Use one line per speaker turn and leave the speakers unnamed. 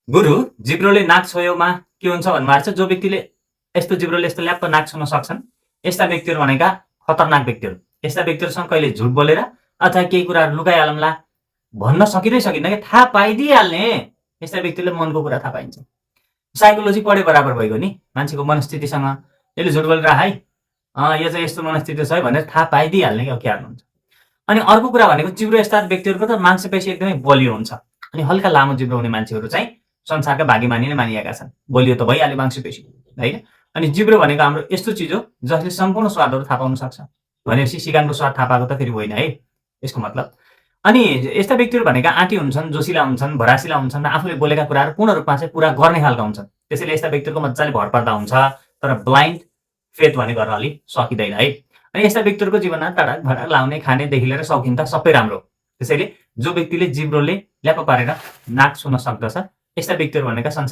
गुरु जिब्रोले नाक छोयोमा के हुन्छ भन्नुभएको छ, जो व्यक्तिले यस्तो जिब्रोले यस्तो ल्याप्प नाक छुन सक्छन् यस्ता व्यक्तिहरू भनेका खतरनाक व्यक्तिहरू। यस्ता व्यक्तिहरूसँग कहिले झुट बोलेर अथवा केही कुराहरू लुकाइहालौँला भन्न सकिँदै सकिन्न कि थाहा पाइदिइहाल्ने यस्ता व्यक्तिले मनको कुरा थाहा पाइन्छ। साइकोलोजी पढे बराबर भइगयो नि, मान्छेको मनस्थितिसँग यसले झुट बोलेर है यो चाहिँ यस्तो मनस्थिति छ है भनेर थाहा पाइदिइहाल्ने क्या के हाल्नुहुन्छ। अनि अर्को कुरा भनेको जिब्रो यस्ता व्यक्तिहरूको त मांसपेशी एकदमै बलियो हुन्छ। अनि हल्का लामो जिब्रो हुने मान्छेहरू चाहिँ संसारका भाग्यमानी नै मानिएका छन्। बलियो त भइहाल्यो मांसपेशी हैन। अनि जिब्रो भनेको हाम्रो यस्तो चिज हो जसले सम्पूर्ण स्वादहरू थाहा पाउन सक्छ। भनेपछि सिगानको स्वाद थाहा पाएको त फेरि होइन है यसको मतलब। अनि यस्ता व्यक्तिहरू भनेका आँटी हुन्छन्, जोसिला हुन्छन्, भरासिला हुन्छन् र आफूले बोलेका कुराहरू पूर्ण रूपमा चाहिँ पुरा गर्ने खालका हुन्छन्। त्यसैले यस्ता व्यक्तिहरूको मजाले भर पर्दा हुन्छ, तर ब्लाइन्ड फेथ भन्ने गर्न अलि सकिँदैन है। अनि यस्ता व्यक्तिहरूको जीवनमा तडाक भडाक लाउने खानेदेखि लिएर शौखिनता सबै राम्रो। त्यसैले जो व्यक्तिले जिब्रोले ल्याप्प पारेर नाक छुन सक्दछ यस्ता व्यक्तिहरू भनेका संसार